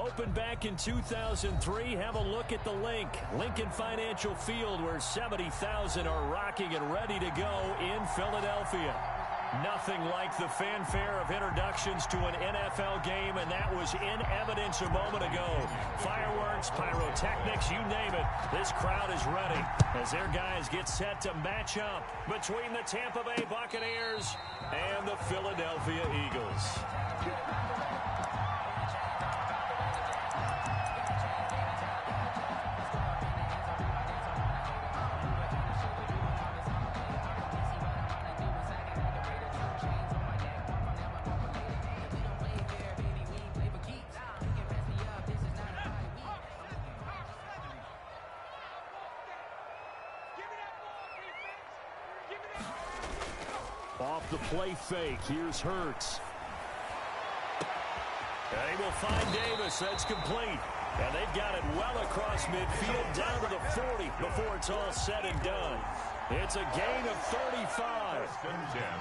Opened back in 2003. Have a look at the link. Lincoln Financial Field, where 70,000 are rocking and ready to go in Philadelphia. Nothing like the fanfare of introductions to an NFL game, and that was in evidence a moment ago. Fireworks, pyrotechnics, you name it. This crowd is ready as their guys get set to match up between the Tampa Bay Buccaneers and the Philadelphia Eagles. Off the play fake, here's Hurts. They will find Davis. That's complete. And they've got it well across midfield, down to the 40 before it's all said and done. It's a gain of 35.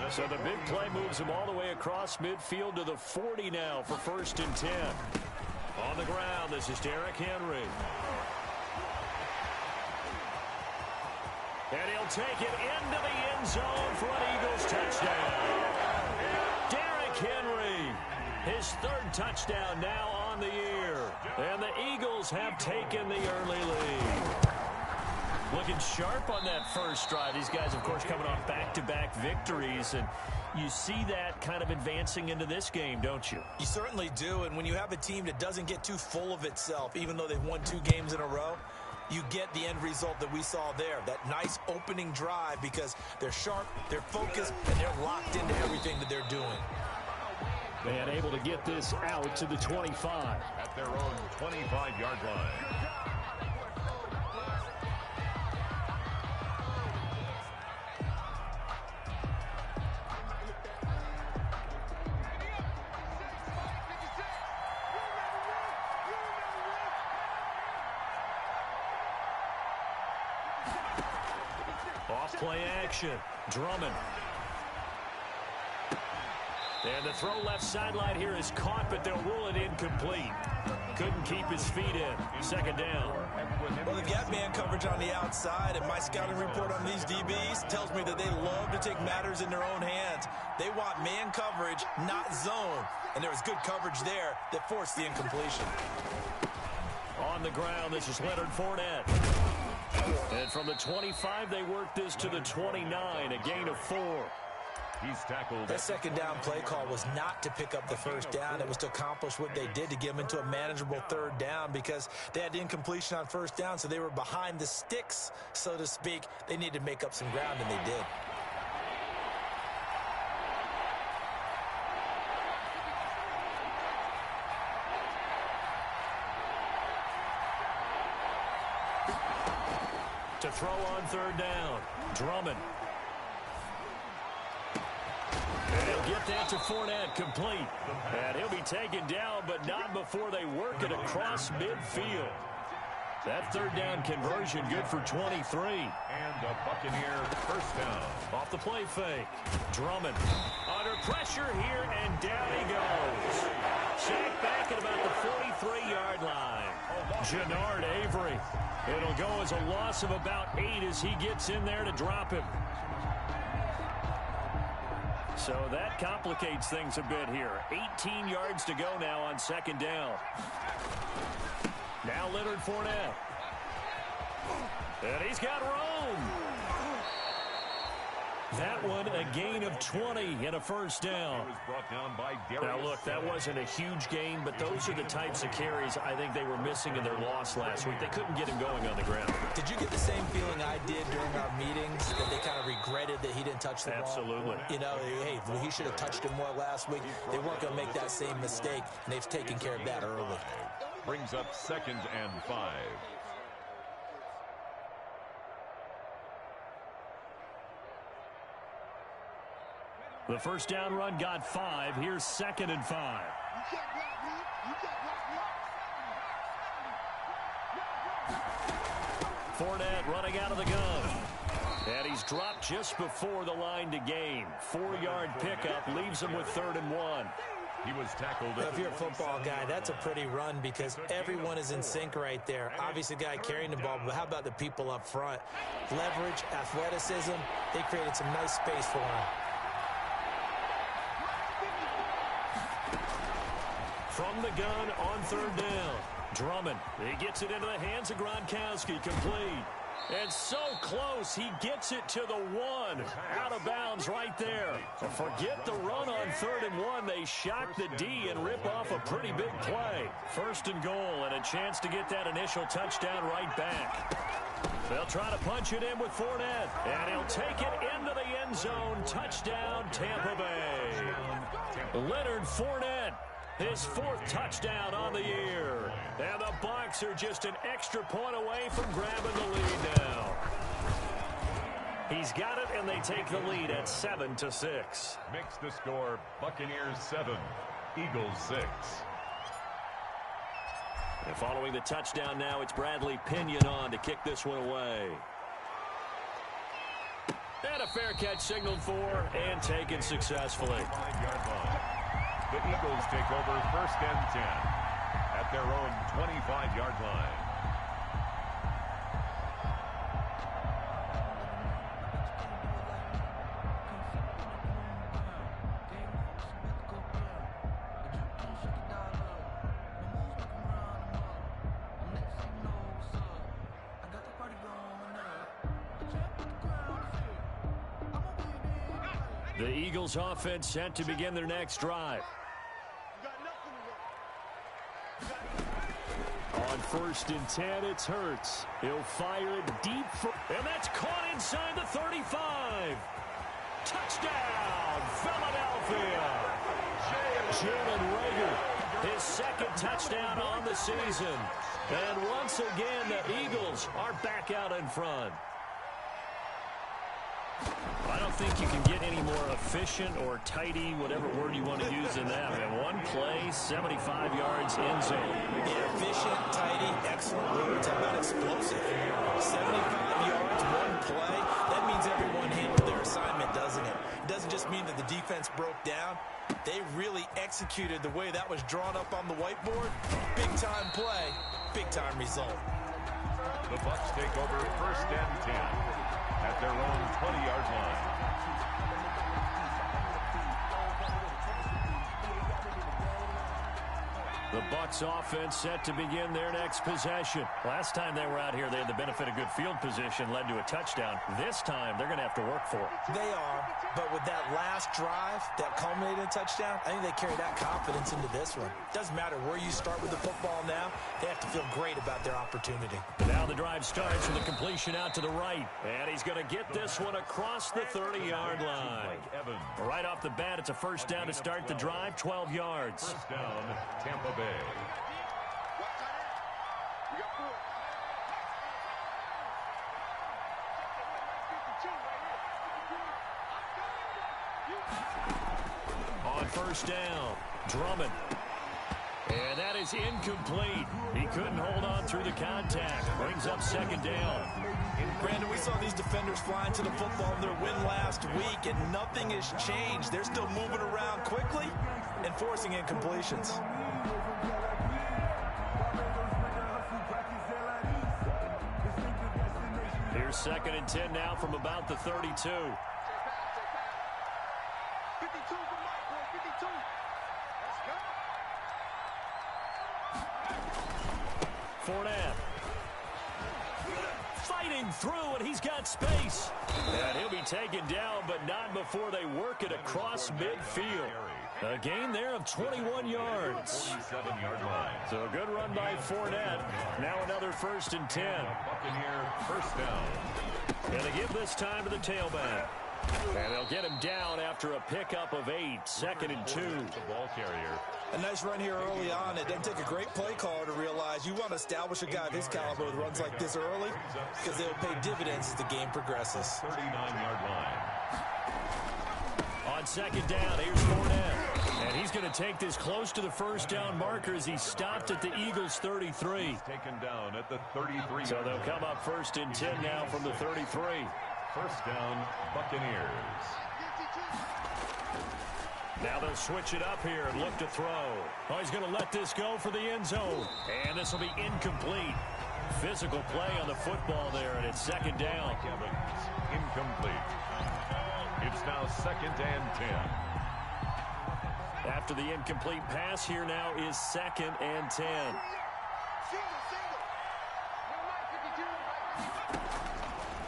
So the big play moves them all the way across midfield to the 40 now for 1st and 10. On the ground, this is Derrick Henry. And he'll take it into the end zone for an Eagles touchdown. Derrick Henry, his 3rd touchdown now on the year. And the Eagles have taken the early lead. Looking sharp on that first drive. These guys, of course, coming off back-to-back victories. And you see that kind of advancing into this game, don't you? You certainly do. And when you have a team that doesn't get too full of itself, even though they've won 2 games in a row, you get the end result that we saw there, that nice opening drive, because they're sharp, they're focused, and they're locked into everything that they're doing. And able to get this out to the 25. At their own 25-yard line. Play action. Drummond. And the throw left sideline here is caught, but they'll rule it incomplete. Couldn't keep his feet in. 2nd down. Well, they've got man coverage on the outside, and my scouting report on these DBs tells me that they love to take matters in their own hands. They want man coverage, not zone. And there was good coverage there that forced the incompletion. On the ground, this is Leonard Fournette. And from the 25, they work this to the 29, a gain of 4. He's tackled. That 2nd down play call was not to pick up the 1st down. It was to accomplish what they did, to get them into a manageable 3rd down, because they had incompletion on 1st down, so they were behind the sticks, so to speak. They needed to make up some ground, and they did. To throw on 3rd down, Drummond. And he'll get that to Fournette, complete. And he'll be taken down, but not before they work it across midfield. That 3rd down conversion good for 23. And a Buccaneer 1st down. Off the play fake. Drummond under pressure here, and down he goes. Sacked back at about the 43-yard line. Jannard Avery. It'll go as a loss of about 8 as he gets in there to drop him. So that complicates things a bit here. 18 yards to go now on 2nd down. Now Leonard Fournette. And he's got room. That one a gain of 20 and a 1st down. Now look, that wasn't a huge gain, but those are the types of carries I think they were missing in their loss last week. They couldn't get him going on the ground. Did you get the same feeling I did during our meetings, that they kind of regretted that he didn't touch the ball? Absolutely. You know, hey, he should have touched it more last week. They weren't going to make that same mistake, and they've taken care of that early. Brings up 2nd and 5. The 1st down run got 5. Here's 2nd and 5. Fournette running out of the gun. And he's dropped just before the line to gain. 4-yard pickup leaves him with 3rd and 1. He was tackled. If you're a football guy, that's a pretty run because everyone is in sync right there. Obviously, the guy carrying the ball, but how about the people up front? Leverage, athleticism, they created some nice space for him. From the gun on third down, Drummond. He gets it into the hands of Gronkowski, complete. And so close, he gets it to the 1. Out of bounds right there. Forget the run on 3rd and 1. They shock the D and rip off a pretty big play. 1st and goal and a chance to get that initial touchdown right back. They'll try to punch it in with Fournette. And he'll take it into the end zone. Touchdown, Tampa Bay. Leonard Fournette. His 4th touchdown on the year. And the Bucs are just an extra point away from grabbing the lead now. He's got it, and they take the lead at 7-6. Makes the score Buccaneers 7, Eagles 6. And following the touchdown now, it's Bradley Pinion on to kick this one away. And a fair catch signaled for and taken successfully. 5-yard line. The Eagles take over 1st and 10 at their own 25-yard line. The Eagles offense set to begin their next drive. On 1st and 10, it's Hurts. He'll fire it deep, and that's caught inside the 35. Touchdown, Philadelphia. Jalen Reagor, his 2nd touchdown on the season. And once again, the Eagles are back out in front. I don't think you can get any more efficient or tidy, whatever word you want to use in that. And one play, 75 yards in zone. Yeah, efficient, tidy, excellent words. How about explosive? 75 yards, one play. That means everyone handled their assignment, doesn't it? It doesn't just mean that the defense broke down. They really executed the way that was drawn up on the whiteboard. Big-time play, big-time result. The Bucs take over 1st and 10 at their own 20-yard line. The Bucs offense set to begin their next possession. Last time they were out here, they had the benefit of good field position, led to a touchdown. This time, they're going to have to work for it. They are, but with that last drive that culminated in a touchdown, I think they carry that confidence into this one. Doesn't matter where you start with the football now, they have to feel great about their opportunity. Now the drive starts with a completion out to the right, and he's going to get this one across the 30-yard line. Right off the bat, it's a 1st down to start the drive, 12 yards. 1st down, Tampa Bay. On 1st down, Drummond. And that is incomplete. He couldn't hold on through the contact. Brings up 2nd down. Brandon, we saw these defenders flying to the football in their win last week, and nothing has changed. They're still moving around quickly and forcing incompletions. Here's 2nd and 10 now from about the 32. Fournette. Fighting through, and he's got space. And he'll be taken down, but not before they work it across midfield. A gain there of 21 yards. 47-yard line. So a good run by Fournette. Now another 1st and 10. Buccaneer 1st down. And they give this time to the tailback. And they'll get him down after a pickup of 8. 2nd and 2. The ball carrier. A nice run here early on. It doesn't take a great play caller to realize you want to establish a guy of his caliber with runs like this early because they'll pay dividends as the game progresses. 39-yard line. On 2nd down, here's Fournette. And he's going to take this close to the 1st down marker as he stopped at the Eagles' 33. He's taken down at the 33. So they'll come up 1st and 10 now from the 33. 1st down, Buccaneers. Now they'll switch it up here and look to throw. Oh, he's going to let this go for the end zone. And this will be incomplete. Physical play on the football there, and it's second down. Incomplete. It's now 2nd and 10. After the incomplete pass, here now is 2nd and 10.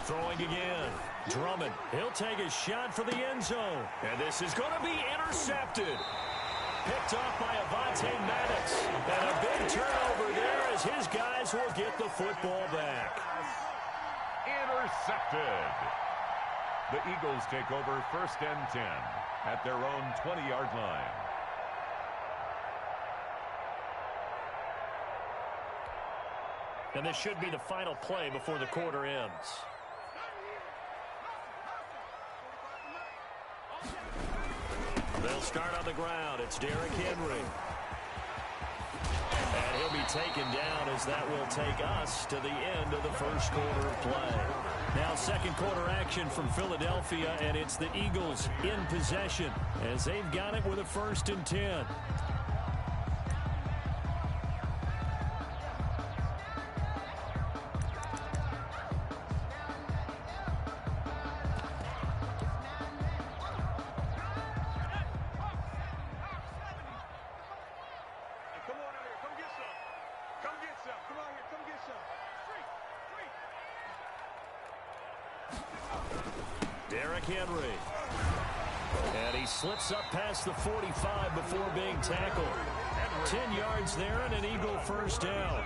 Throwing again. Drummond. He'll take a shot for the end zone. And this is going to be intercepted. Picked off by Avonte Maddox. And a big turnover there as his guys will get the football back. Intercepted. The Eagles take over 1st and 10 at their own 20-yard line. And this should be the final play before the quarter ends. They'll start on the ground. It's Derrick Henry. And he'll be taken down as that will take us to the end of the first quarter of play. Now second quarter action from Philadelphia, and it's the Eagles in possession as they've got it with a 1st and 10. Derrick Henry. And he slips up past the 45 before being tackled. 10 yards there and an Eagle first down.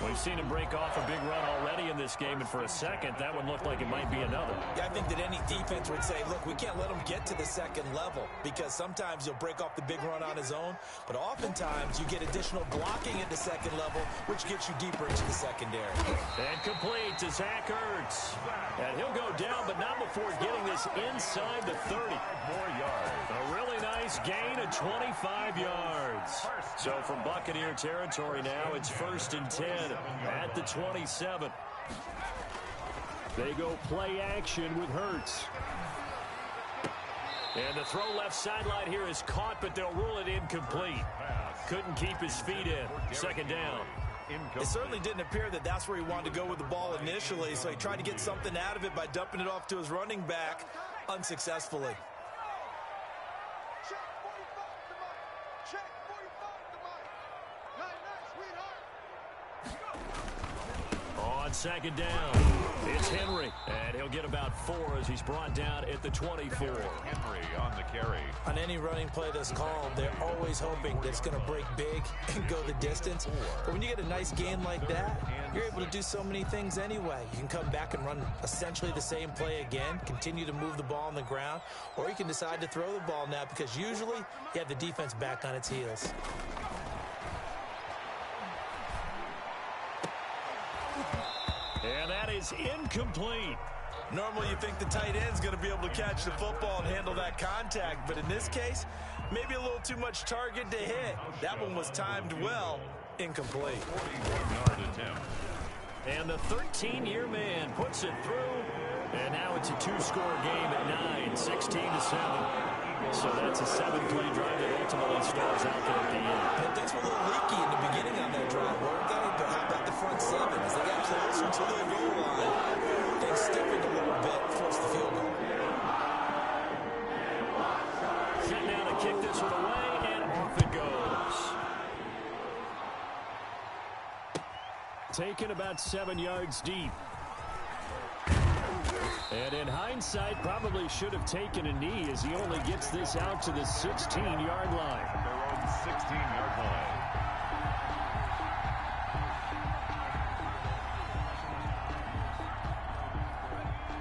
We've seen him break off a big run already in this game, and for a second, that one looked like it might be another. Yeah, I think that any defense would say, look, we can't let him get to the second level, because sometimes he'll break off the big run on his own, but oftentimes you get additional blocking at the second level, which gets you deeper into the secondary. And complete to Zach Ertz. And he'll go down, but not before getting this inside the 30. More yards. A really nice gain of 25 yards. So from Buccaneer territory now, it's 1st and 10 at the 27. They go play action with Hurts. And the throw left sideline here is caught, but they'll rule it incomplete. Couldn't keep his feet in. Second down. It certainly didn't appear that that's where he wanted to go with the ball initially, so he tried to get something out of it by dumping it off to his running back unsuccessfully. On second down, it's Henry, and he'll get about 4 as he's brought down at the 24. Henry on the carry. On any running play that's called, they're always hoping that it's going to break big and go the distance. But when you get a nice gain like that, you're able to do so many things anyway. You can come back and run essentially the same play again, continue to move the ball on the ground, or you can decide to throw the ball now because usually you have the defense back on its heels. And that is incomplete. Normally you think the tight end's going to be able to catch the football and handle that contact, but in this case, maybe a little too much target to hit. That one was timed well. Incomplete. 41-yard attempt. And the 13-year man puts it through. And now it's a 2-score game at 9, 16-7. So that's a 7-play drive that ultimately stalls out there at the end. And things were a little leaky in the beginning on that drive, weren't they? But how about the front 7? As they got closer to the goal line, they stiffened a little bit, forced the field goal. Set now to kick this one away, and off it goes. Taken about 7 yards deep. And in hindsight, probably should have taken a knee as he only gets this out to the 16-yard line. Their own 16-yard line.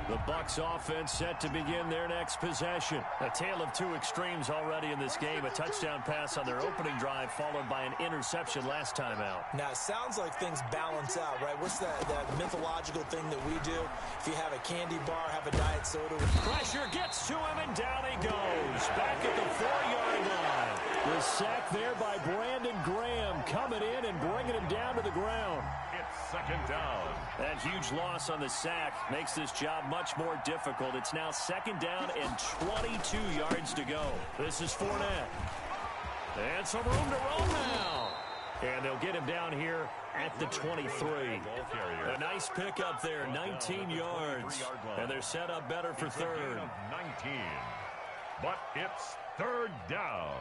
The Bucs offense set to begin their next possession. A tale of two extremes already in this game. A touchdown pass on their opening drive followed by an interception last time out. Now, it sounds like things balance out, right? What's that mythological thing that we do? If you have a candy bar, have a diet soda. Pressure gets to him, and down he goes. Back at the 4-yard line. The sack there by Brandon Graham coming in and bringing him down to the ground. It's 2nd second down. That huge loss on the sack makes this job much more difficult. It's now second down and 22 yards to go. This is Fournette. And some room to roll now. And they'll get him down here at the 23. A nice pickup there, 19 yards. And they're set up better for third. 19. But it's third down.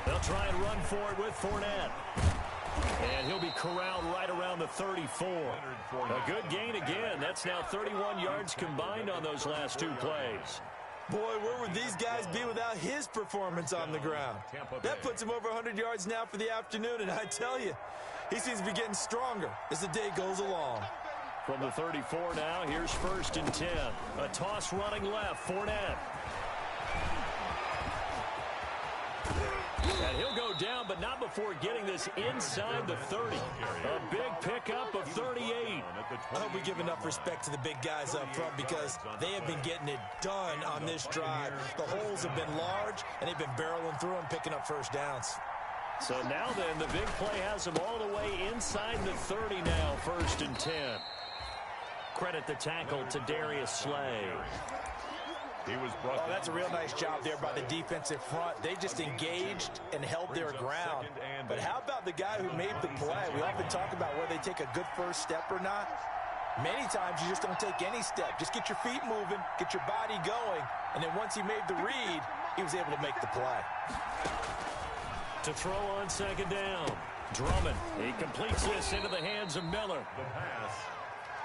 They'll try and run for it with Fournette. And he'll be corralled right around the 34. A good gain again. That's now 31 yards combined on those last two plays. Boy, where would these guys be without his performance on the ground? That puts him over 100 yards now for the afternoon, and I tell you, he seems to be getting stronger as the day goes along. From the 34 now, here's first and 10. A toss running left, Fournette. And he'll go down, but not before getting this inside the 30. A big pickup of 38. I hope we give enough respect to the big guys up front because they have been getting it done on this drive. The holes have been large, and they've been barreling through them, picking up first downs. So now then, the big play has them all the way inside the 30 now, first and 10. Credit the tackle to Darius Slay. That's a real nice job there by the defensive front. They just engaged and held their ground. But how about the guy who made the play? We often talk about whether they take a good first step or not. Many times you just don't take any step. Just get your feet moving, get your body going, and then once he made the read, he was able to make the play. To throw on second down, Drummond. He completes this into the hands of Miller.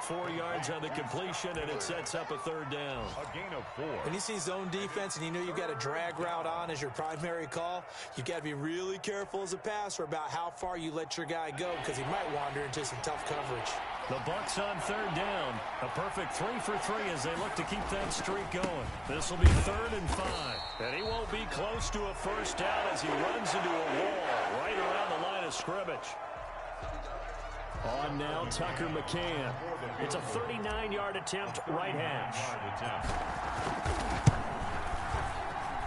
4 yards on the completion, and it sets up a third down. A gain of 4. When you see zone defense and you know you've got a drag route on as your primary call, you've got to be really careful as a passer about how far you let your guy go because he might wander into some tough coverage. The Bucs on third down. A perfect 3 for 3 as they look to keep that streak going. This will be 3rd and 5. And he won't be close to a first down as he runs into a wall right around the line of scrimmage. On now, Tucker McCann. It's a 39-yard attempt, right hash.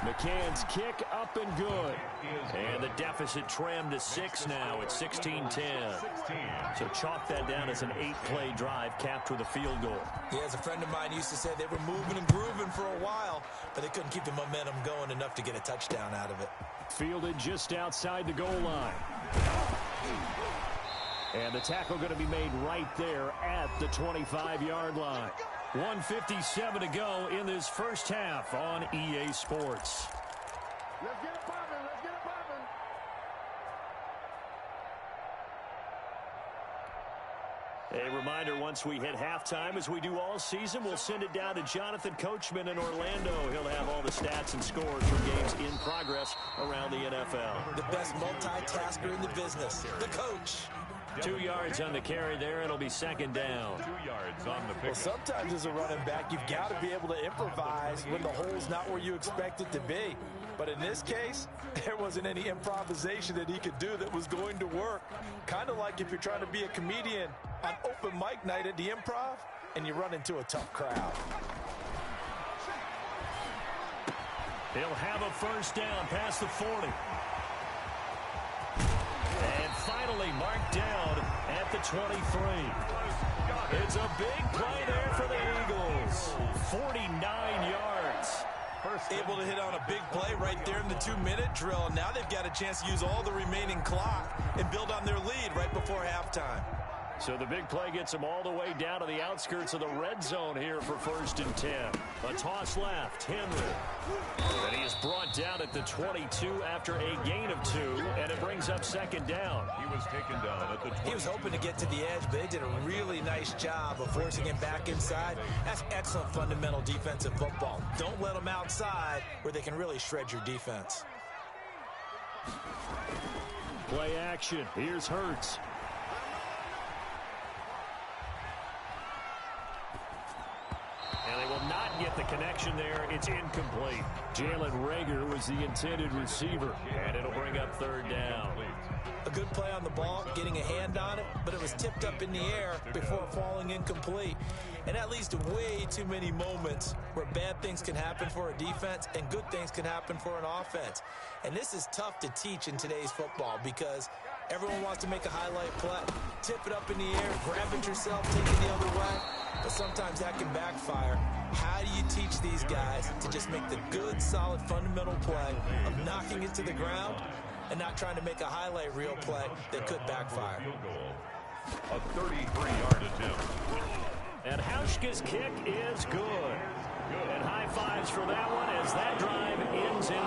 McCann's kick up and good. And the deficit trimmed to 6 now at 16-10. So chalk that down as an 8-play drive capped with a field goal. Yeah, as a friend of mine used to say, they were moving and grooving for a while, but they couldn't keep the momentum going enough to get a touchdown out of it. Fielded just outside the goal line. And the tackle going to be made right there at the 25-yard line. 1:57 to go in this first half on EA Sports. Let's get it poppin'. Let's get it poppin'. A reminder, once we hit halftime, as we do all season, we'll send it down to Jonathan Coachman in Orlando. He'll have all the stats and scores from games in progress around the NFL. The best multitasker in the business, the coach. 2 yards on the carry there. It'll be second down. 2 yards on the pick. Well, sometimes as a running back, you've got to be able to improvise when the hole's not where you expect it to be. But in this case, there wasn't any improvisation that he could do that was going to work. Kind of like if you're trying to be a comedian on open mic night at the Improv and you run into a tough crowd. He'll have a first down past the 40. And finally marked down at the 23. It's a big play there for the Eagles. 49 yards. Able to hit on a big play right there in the 2-minute drill. Now they've got a chance to use all the remaining clock and build on their lead right before halftime. So the big play gets him all the way down to the outskirts of the red zone here for first and 10. A toss left, Henry. And he is brought down at the 22 after a gain of 2, and it brings up second down. He was taken down at the 20. He was hoping to get to the edge, but they did a really nice job of forcing him back inside. That's excellent fundamental defensive football. Don't let them outside where they can really shred your defense. Play action. Here's Hurts. And they will not get the connection there. It's incomplete. Jalen Reagor was the intended receiver, and it'll bring up third down. A good play on the ball, getting a hand on it, but it was tipped up in the air before falling incomplete. And that leads to way too many moments where bad things can happen for a defense and good things can happen for an offense. And this is tough to teach in today's football because everyone wants to make a highlight play, tip it up in the air, grab it yourself, take it the other way. But sometimes that can backfire. How do you teach these guys to just make the good, solid, fundamental play of knocking it to the ground and not trying to make a highlight reel play that could backfire? A 33-yard attempt. And Hauschka's kick is good. And high fives for that one as that drive ends in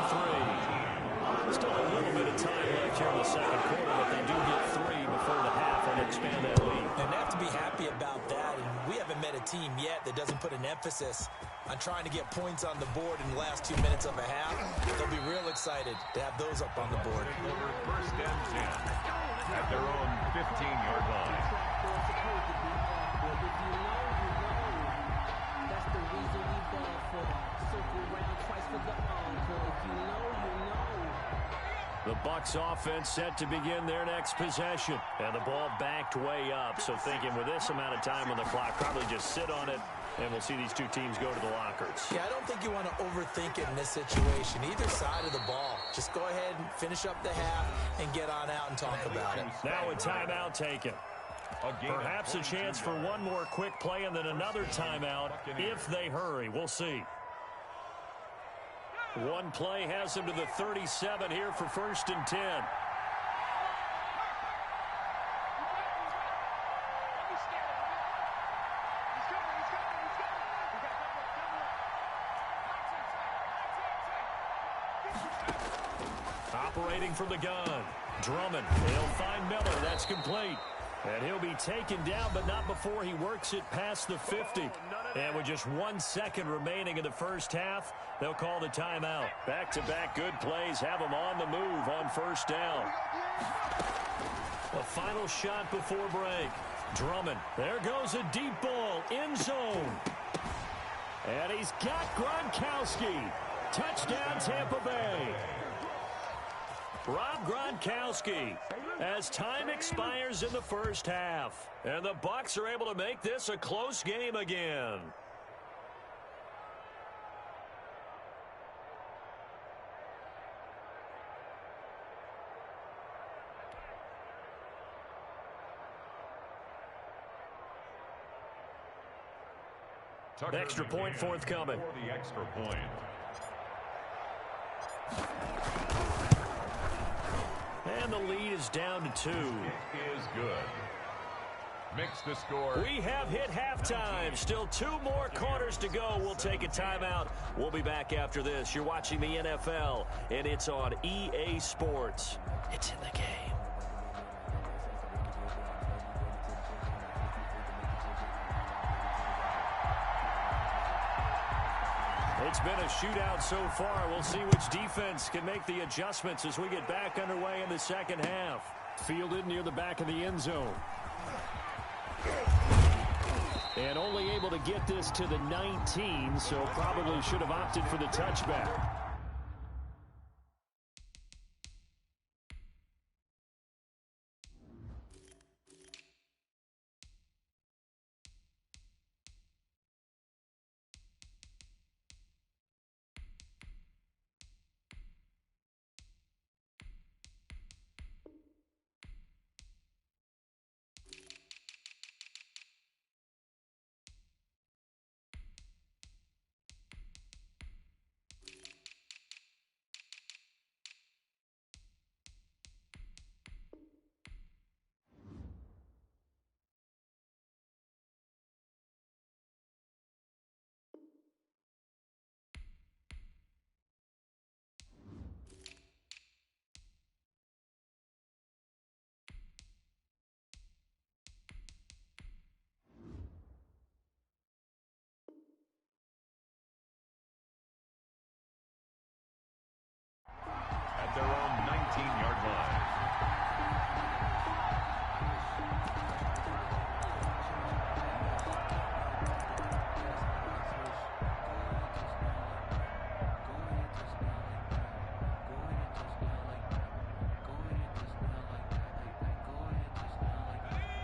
3. Still a little bit of time left here in the second quarter, but they do get 3 before the half and expand that lead. And they have to be happy about that. And we haven't met a team yet that doesn't put an emphasis on trying to get points on the board in the last 2 minutes of a half. They'll be real excited to have those up on the board. Over first and 10 at their own 15-yard line. The Bucs offense set to begin their next possession. And the ball backed way up. So thinking with this amount of time on the clock, probably just sit on it, and we'll see these two teams go to the lockers. Yeah, I don't think you want to overthink it in this situation. Either side of the ball. Just go ahead and finish up the half and get on out and talk about it. Now a timeout taken. Perhaps a chance for one more quick play and then another timeout if they hurry. We'll see. One play has him to the 37 here for first and 10. Operating from the gun. Drummond. He'll find Miller. That's complete. And he'll be taken down, but not before he works it past the 50. And with just 1 second remaining in the first half, they'll call the timeout. Back-to-back good plays have them on the move on first down. A final shot before break. Drummond. There goes a deep ball. End zone. And he's got Gronkowski. Touchdown, Tampa Bay. Rob Gronkowski as time expires in the first half. And the Bucs are able to make this a close game again. Extra point forthcoming. For the extra point. And the lead is down to 2. It is good. Makes the score. We have hit halftime. Still 2 more quarters to go. We'll take a timeout. We'll be back after this. You're watching the NFL, and it's on EA Sports. It's in the game. It's been a shootout so far. We'll see which defense can make the adjustments as we get back underway in the second half. Fielded near the back of the end zone. And only able to get this to the 19, so probably should have opted for the touchback. At their own 19-yard line.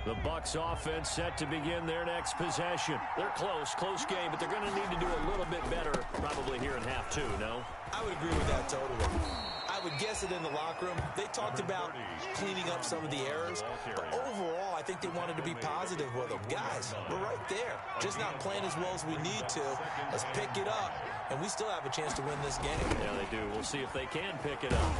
The Bucs offense set to begin their next possession. They're close game, but they're going to need to do a little bit better probably here in half two, no? I would agree with that totally. I would guess it in the locker room. They talked about cleaning up some of the errors, but overall, I think they wanted to be positive with them. Guys, we're right there. Just not playing as well as we need to. Let's pick it up, and we still have a chance to win this game. Yeah, they do. We'll see if they can pick it up.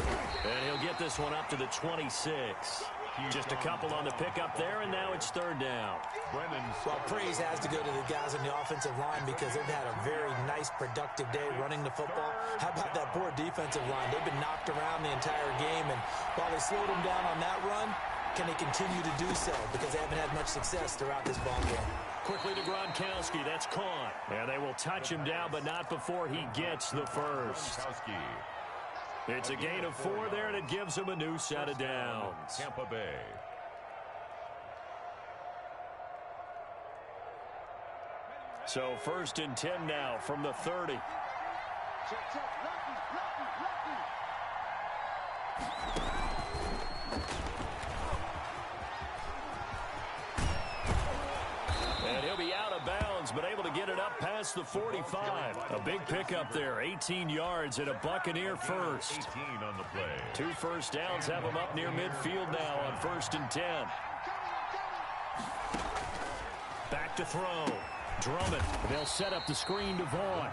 And he'll get this one up to the 26. Just a couple on the pickup there, and now it's third down. Well, praise has to go to the guys on the offensive line because they've had a very nice, productive day running the football. How about that poor defensive line? They've been knocked around the entire game, and while they slowed them down on that run, can they continue to do so? Because they haven't had much success throughout this ball game. Quickly to Gronkowski. That's caught. And they will touch him down, but not before he gets the first. It's a gain of 4 there, and it gives him a new set of downs. Tampa Bay. So 1st and 10 now from the 30. And he'll be out of bounds, but able to get it up past the 45. A big pickup there, 18 yards and a Buccaneer first. 18 on the play. 2 first downs have him up near midfield now on 1st and 10. Back to throw. Drummond. They'll set up the screen to Vaughn.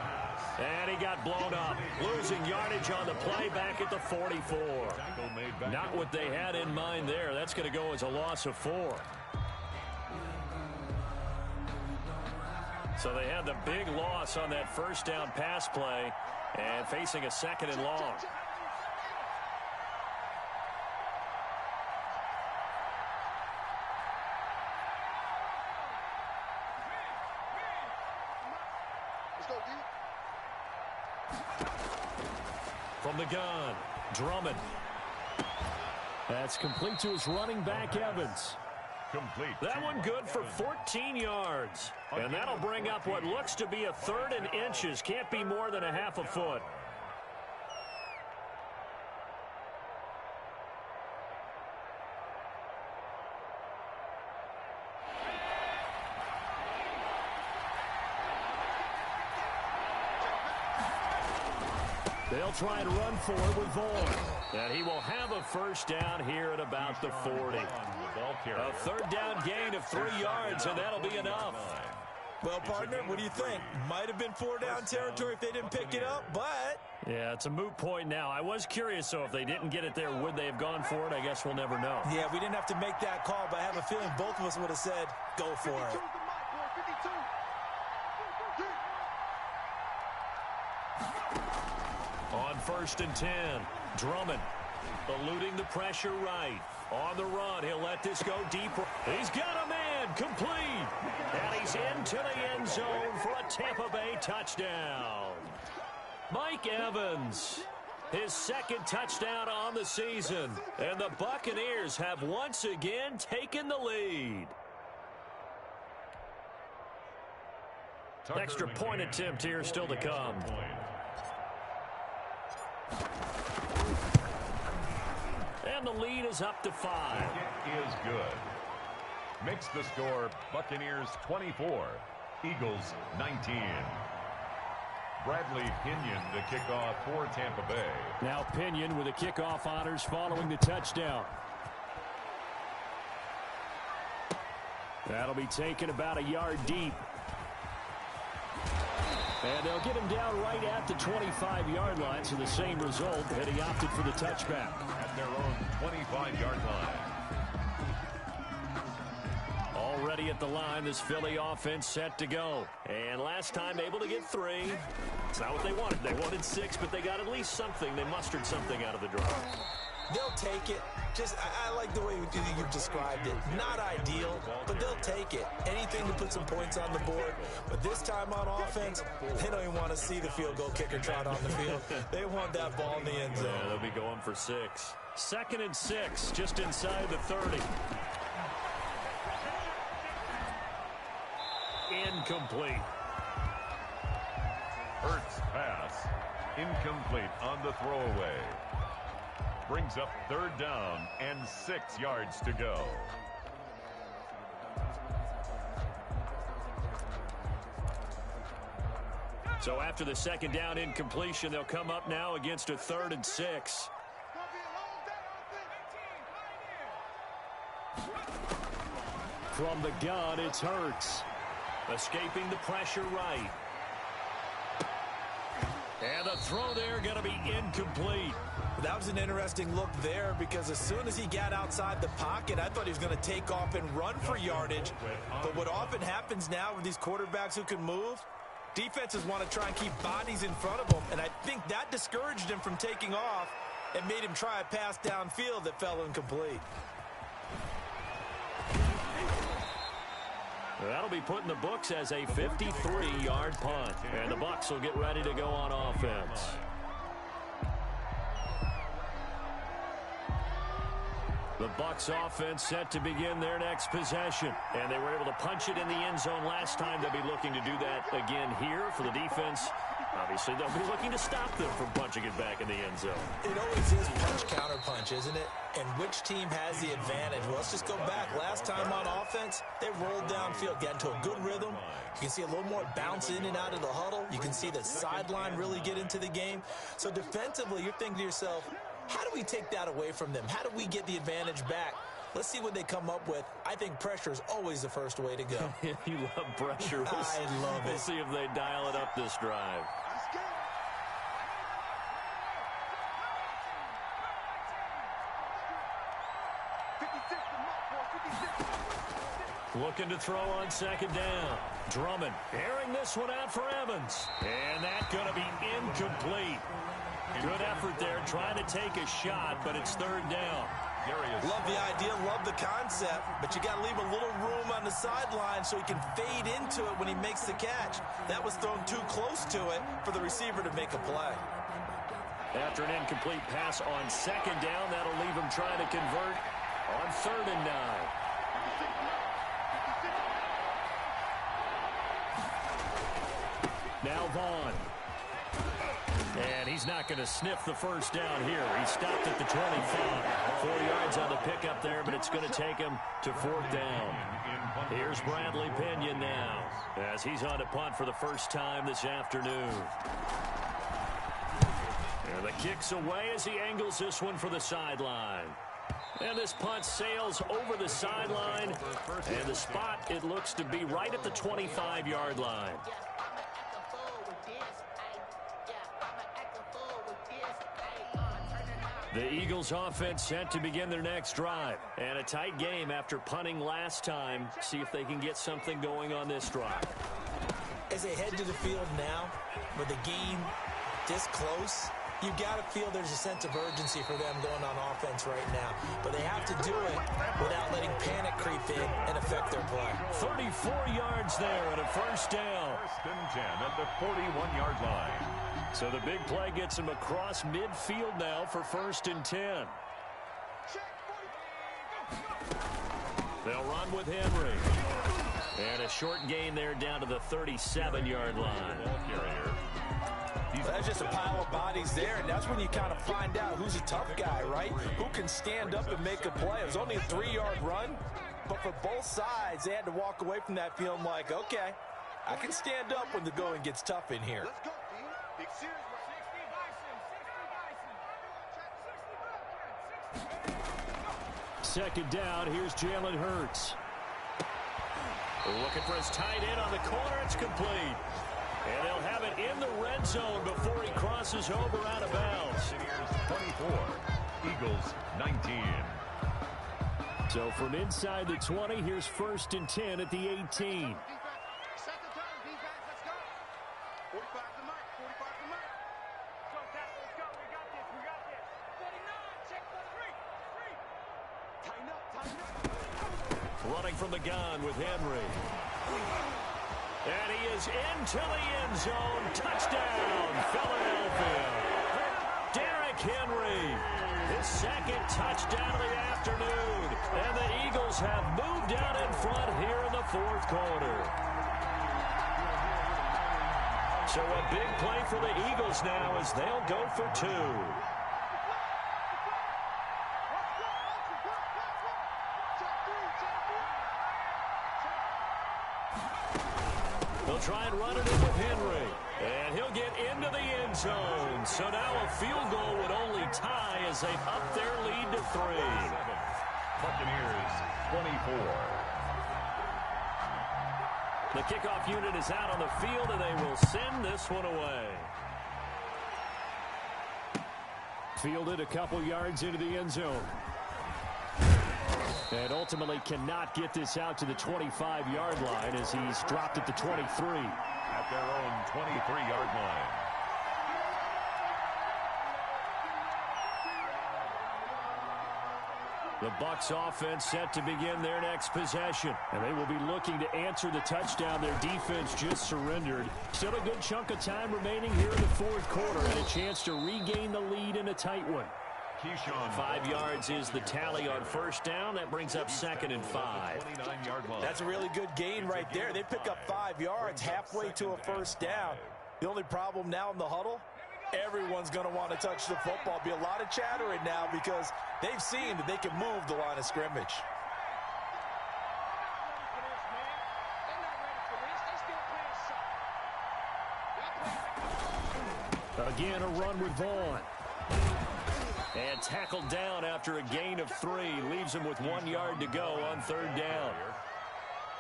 And he got blown up. Losing yardage on the play back at the 44. Not what they had in mind there. That's going to go as a loss of 4. So they had the big loss on that first down pass play and facing a 2nd and long. From the gun, Drummond. That's complete to his running back, Evans. Complete. That one good for 14 yards. And that'll bring up what looks to be a 3rd and inches. Can't be more than a half a foot. They'll try and run for it with Vaughn. And he will have a first down here at about the 40. A 3rd down gain of 3 yards, and that'll be enough. Well, partner, what do you think? Might have been 4 down territory if they didn't pick it up, but... Yeah, it's a moot point now. I was curious, so if they didn't get it there, would they have gone for it? I guess we'll never know. Yeah, we didn't have to make that call, but I have a feeling both of us would have said, go for it. On 1st and 10, Drummond eluding the pressure right. On the run, he'll let this go deep. He's got a man, complete. And he's into the end zone for a Tampa Bay touchdown. Mike Evans, his 2nd touchdown on the season. And the Buccaneers have once again taken the lead. Extra point attempt here still to come. And the lead is up to 5. It is good. Makes the score Buccaneers 24, Eagles 19. Bradley Pinion the kickoff for Tampa Bay. Now Pinion with the kickoff honors following the touchdown. That'll be taken about a yard deep. And they'll get him down right at the 25-yard line, so the same result, and he opted for the touchback. At their own 25-yard line. Already at the line, this Philly offense set to go. And last time able to get 3. It's not what they wanted. They wanted 6, but they got at least something. They mustered something out of the drive. They'll take it. I like the way you've described it. Not ideal, but they'll take it. Anything to put some points on the board. But this time on offense, they don't even want to see the field goal kicker trot on the field. They want that ball in the end zone. Yeah, they'll be going for 6. 2nd and 6, just inside the 30. Incomplete. Hurts pass. Incomplete on the throwaway. Brings up 3rd down and 6 yards to go. So after the second down incompletion, they'll come up now against a 3rd and 6. From the gun, it's Hurts. Escaping the pressure right. And the throw there going to be incomplete. That was an interesting look there because as soon as he got outside the pocket, I thought he was going to take off and run for yardage. But what often happens now with these quarterbacks who can move, defenses want to try and keep bodies in front of them. And I think that discouraged him from taking off and made him try a pass downfield that fell incomplete. That'll be put in the books as a 53-yard punt. And the Bucs will get ready to go on offense. The Bucs offense set to begin their next possession. And they were able to punch it in the end zone last time. They'll be looking to do that again here for the defense. Obviously, they'll be looking to stop them from punching it back in the end zone. It always is punch-counter-punch, isn't it? And which team has the advantage? Well, let's just go back. Last time on offense, they rolled downfield, got into a good rhythm. You can see a little more bounce in and out of the huddle. You can see the sideline really get into the game. So defensively, you're thinking to yourself, how do we take that away from them? How do we get the advantage back? Let's see what they come up with. I think pressure is always the first way to go. You love pressure. I love it. We'll see if they dial it up this drive. Looking to throw on second down. Drummond airing this one out for Evans. And that's going to be incomplete. Good effort there trying to take a shot, but it's 3rd down. Love the idea, love the concept, but you got to leave a little room on the sideline so he can fade into it when he makes the catch. That was thrown too close to it for the receiver to make a play. After an incomplete pass on second down, that'll leave him trying to convert on 3rd and 9. Now Vaughn. And he's not going to sniff the first down here. He stopped at the 25. 4 yards on the pickup there, but it's going to take him to 4th down. Here's Bradley Pinion now as he's on to punt for the first time this afternoon. And the kick's away as he angles this one for the sideline. And this punt sails over the sideline. And the spot, it looks to be right at the 25-yard line. The Eagles offense set to begin their next drive. And a tight game after punting last time. See if they can get something going on this drive. As they head to the field now, with the game this close, you've got to feel there's a sense of urgency for them going on offense right now. But they have to do it without letting panic creep in and affect their play. 34 yards there and a first down. 1st and 10 at the 41-yard line. So the big play gets him across midfield now for 1st and 10. They'll run with Henry. And a short gain there down to the 37-yard line. That's just a pile of bodies there, and that's when you kind of find out who's a tough guy, right? Who can stand up and make a play. It was only a 3-yard run, but for both sides, they had to walk away from that feeling like, okay, I can stand up when the going gets tough in here. Let's go, team. Big series. 2nd down, here's Jalen Hurts. Looking for his tight end on the corner, it's complete. And they'll have it in the red zone before he crosses over out of bounds. 24, Eagles 19. So from inside the 20, here's 1st and 10 at the 18. Running from the gun with Henry. And he is into the end zone. Touchdown, Philadelphia. Derrick Henry, his 2nd touchdown of the afternoon. And the Eagles have moved out in front here in the 4th quarter. So a big play for the Eagles now as they'll go for 2. They'll try and run it in with Henry. And he'll get into the end zone. So now a field goal would only tie as they up their lead to 3. Buccaneers 24. The kickoff unit is out on the field, and they will send this one away. Fielded a couple yards into the end zone. And ultimately cannot get this out to the 25-yard line as he's dropped at the 23. At their own 23-yard line. The Bucs offense set to begin their next possession. And they will be looking to answer the touchdown their defense just surrendered. Still a good chunk of time remaining here in the fourth quarter and a chance to regain the lead in a tight one. 5 yards is the tally on first down. That brings up 2nd and 5. That's a really good gain right there. They pick up 5 yards halfway to a first down. The only problem now in the huddle, everyone's going to want to touch the football. Be a lot of chattering now because they've seen that they can move the line of scrimmage. Again, a run with Vaughn. And tackled down after a gain of 3. Leaves him with 1 yard to go on third down.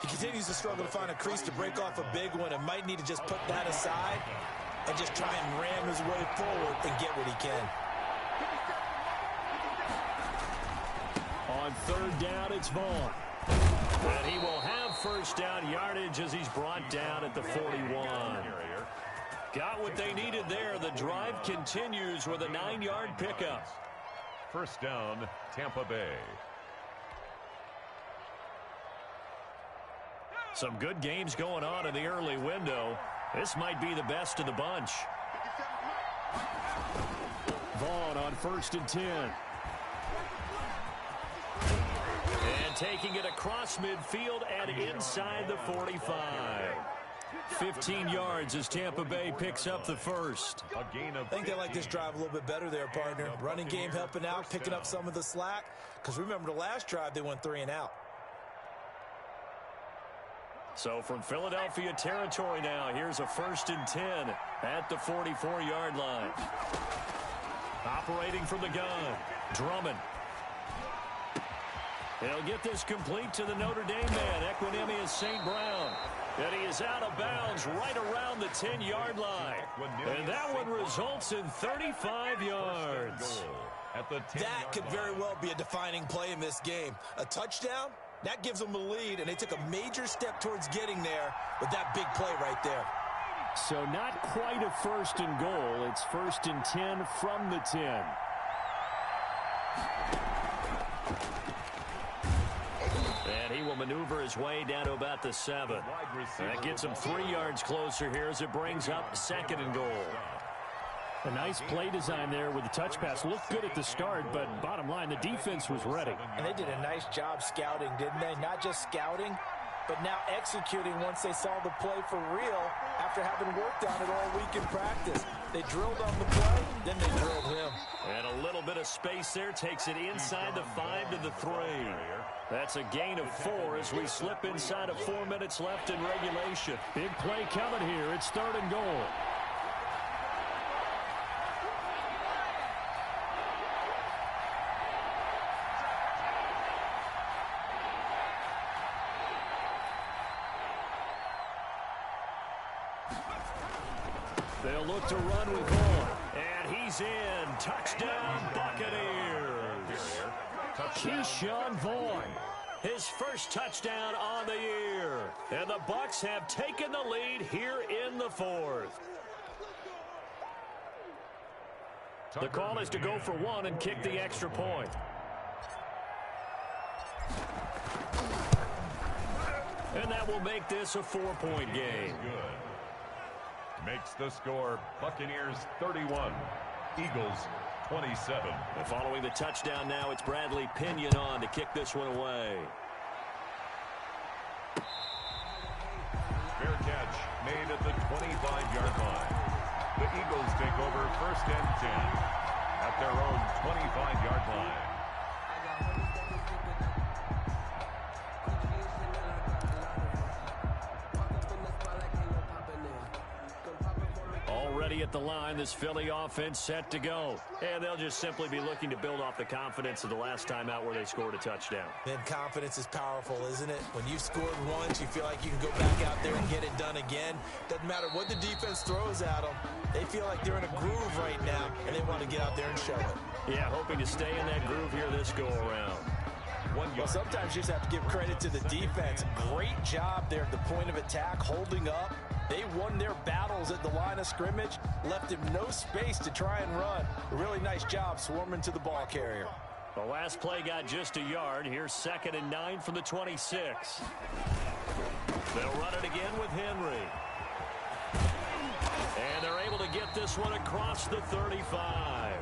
He continues to struggle to find a crease to break off a big one and might need to just put that aside and just try and ram his way forward and get what he can. On third down, it's Vaughn. And he will have first down yardage as he's brought down at the 41. Got what they needed there. The drive continues with a 9-yard pickup. First down, Tampa Bay. Some good games going on in the early window. This might be the best of the bunch. Vaughn on 1st and 10. And taking it across midfield and inside the 45. 15 yards as Tampa Bay picks up the first. I think they like this drive a little bit better there, partner. Running game helping out, picking up some of the slack. Because remember, the last drive, they went 3 and out. So from Philadelphia territory now, here's a 1st and 10 at the 44-yard line. Operating from the gun, Drummond. He'll get this complete to the Notre Dame man, Equinemius St. Brown. And he is out of bounds right around the 10-yard line. And that one results in 35 yards. That could very well be a defining play in this game. A touchdown, that gives them a lead, and they took a major step towards getting there with that big play right there. So not quite a 1st and goal. It's 1st and 10 from the 10. And he will maneuver his way down to about the 7. That gets him 3 yards closer here as it brings up 2nd and goal. A nice play design there with the touch pass. Looked good at the start, but bottom line, the defense was ready. And they did a nice job scouting, didn't they? Not just scouting, but now executing once they saw the play for real after having worked on it all week in practice. They drilled on the play, then they drilled him. And a little bit of space there takes it inside the 5 to the 3. That's a gain of 4 as we slip inside of 4 minutes left in regulation. Big play coming here. It's 3rd and goal. They'll look to run with Vaughn. And he's in. Touchdown, Buccaneers. Keyshawn Vaughn. His first touchdown on the year. And the Bucs have taken the lead here in the 4th. The call is to go for 1 and kick the extra point. And that will make this a 4-point game. Makes the score Buccaneers 31, Eagles 27. And following the touchdown now, it's Bradley Pinion on to kick this one away. Fair catch made at the 25-yard line. The Eagles take over 1st and 10 at their own 25-yard line. ready at the line. This Philly offense set to go. And they'll just simply be looking to build off the confidence of the last time out where they scored a touchdown. And confidence is powerful, isn't it? When you've scored once, you feel like you can go back out there and get it done again. Doesn't matter what the defense throws at them. They feel like they're in a groove right now, and they want to get out there and show it. Yeah, hoping to stay in that groove here this go-around. Well, sometimes you just have to give credit to the defense. Great job there at the point of attack, holding up. They won their battles at the line of scrimmage, left him no space to try and run. A really nice job swarming to the ball carrier. The last play got just a yard. Here's 2nd and 9 from the 26. They'll run it again with Henry. And they're able to get this one across the 35.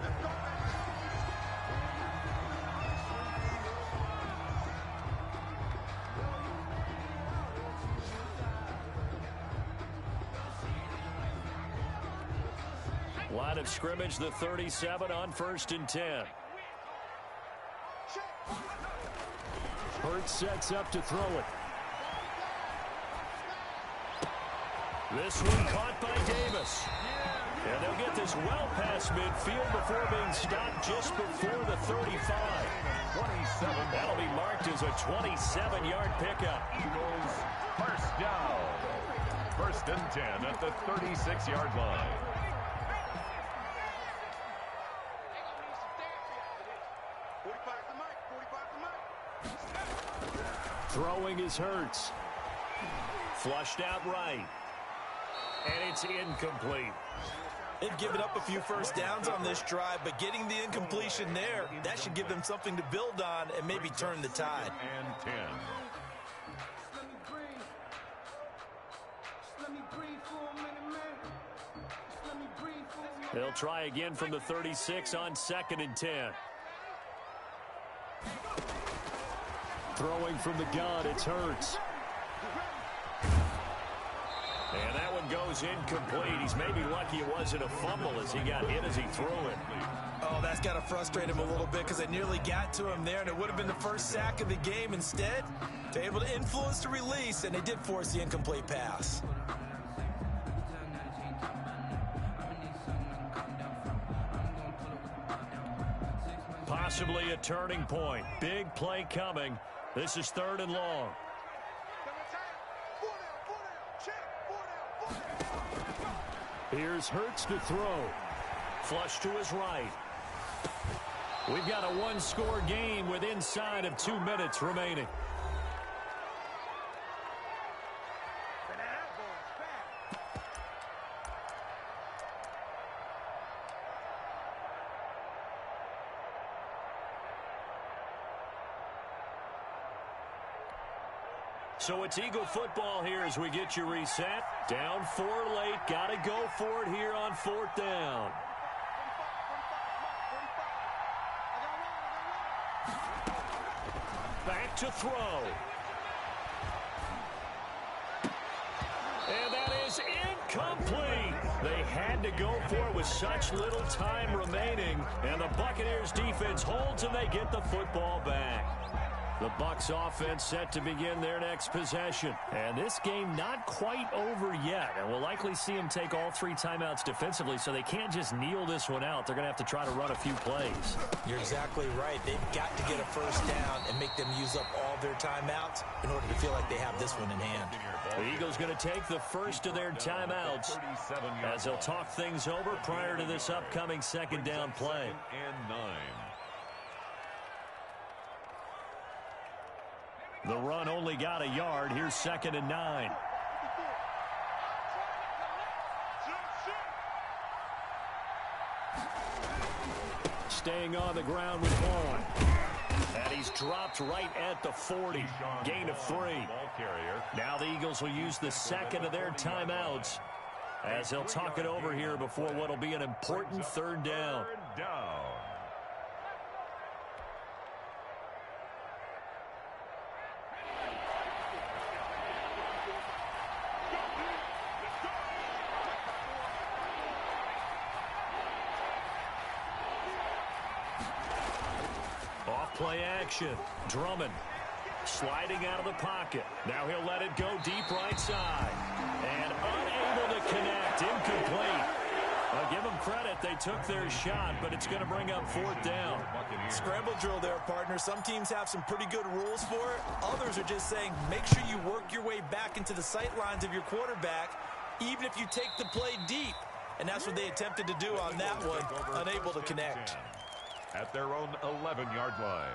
Line of scrimmage, the 37 on 1st and 10. Hurts sets up to throw it. This one caught by Davis. And they'll get this well past midfield before being stopped just before the 35. 27. That'll be marked as a 27-yard pickup. Eagles first down. 1st and 10 at the 36-yard line. Throwing is Hurts. Flushed out right. And it's incomplete. They've given up a few first downs on this drive, but getting the incompletion there, that should give them something to build on and maybe turn the tide. And 10. They'll try again from the 36 on 2nd and 10. Throwing from the gun, it's Hurts. And that one goes incomplete. He's maybe lucky it wasn't a fumble as he got hit as he threw it. Oh, that's got to frustrate him a little bit because they nearly got to him there, and it would have been the first sack of the game. Instead, they're able to influence the release, and they did force the incomplete pass. Possibly a turning point. Big play coming. This is 3rd and long. Here's Hurts to throw. Flush to his right. We've got a one-score game with inside of 2 minutes remaining. So it's Eagle football here as we get you reset. Down 4 late. Got to go for it here on 4th down. Back to throw. And that is incomplete. They had to go for it with such little time remaining. And the Buccaneers defense holds and they get the football back. The Bucs offense set to begin their next possession. And this game not quite over yet. And we'll likely see them take all 3 timeouts defensively, so they can't just kneel this one out. They're going to have to try to run a few plays. You're exactly right. They've got to get a first down and make them use up all their timeouts in order to feel like they have this one in hand. The Eagles going to take the first of their timeouts as they'll talk things over prior to this upcoming 2nd down play. 2nd and 9. The run only got a yard. Here's 2nd and 9. Staying on the ground with Vaughn. And he's dropped right at the 40. Gain of 3. Now the Eagles will use the 2nd of their timeouts as they'll talk it over here before what will be an important 3rd down. Play action. Drummond sliding out of the pocket. Now he'll let it go deep right side. And unable to connect. Incomplete. I'll give them credit. They took their shot, but it's going to bring up fourth down. Scramble drill there, partner. Some teams have some pretty good rules for it. Others are just saying make sure you work your way back into the sight lines of your quarterback, even if you take the play deep. And that's what they attempted to do on that one, unable to connect. At their own 11-yard line.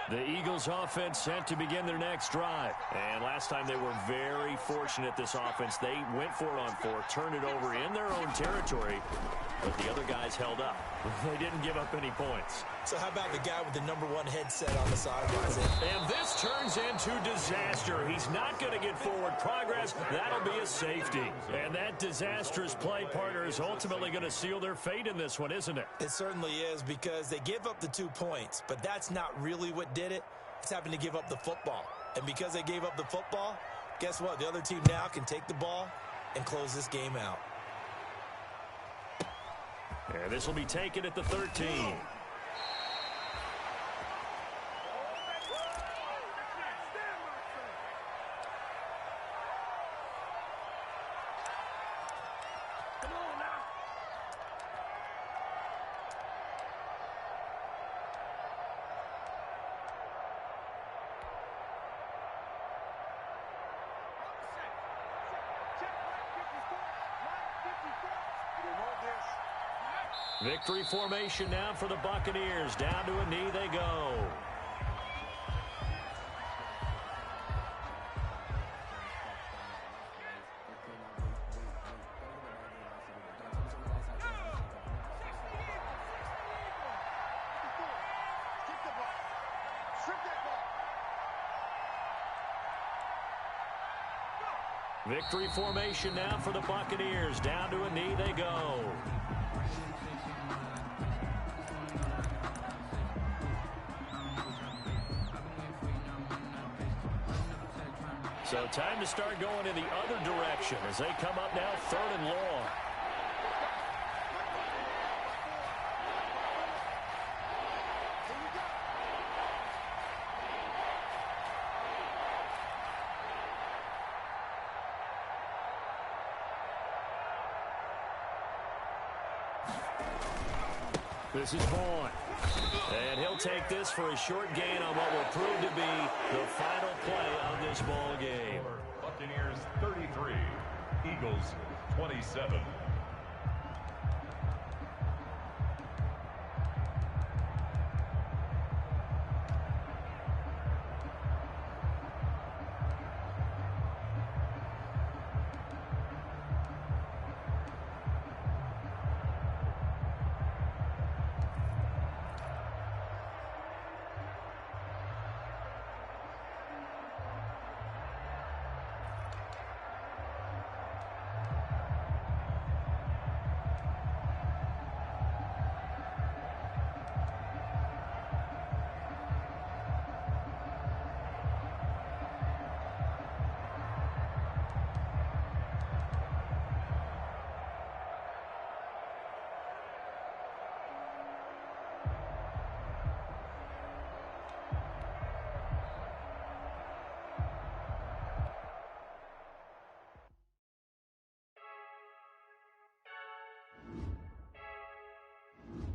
The Eagles offense set to begin their next drive. And last time they were very fortunate, this offense. They went for it on fourth, turned it over in their own territory, but the other guys held up. They didn't give up any points. So how about the guy with the #1 headset on the sidelines? And this turns into disaster. He's not going to get forward progress. That'll be a safety. And that disastrous play, partner, is ultimately going to seal their fate in this one, isn't it? It certainly is, because they give up the 2 points, but that's not really what did it. It's having to give up the football. And because they gave up the football, guess what? The other team now can take the ball and close this game out. And this will be taken at the 13. Victory formation now for the Buccaneers. Down to a knee they go. Victory formation now for the Buccaneers. Down to a knee they go. So time to start going in the other direction as they come up now 3rd and long. This is Vaughn. And he'll take this for a short gain on what will prove to be the final play of this ball game. Buccaneers 33, Eagles 27.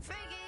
Freaky.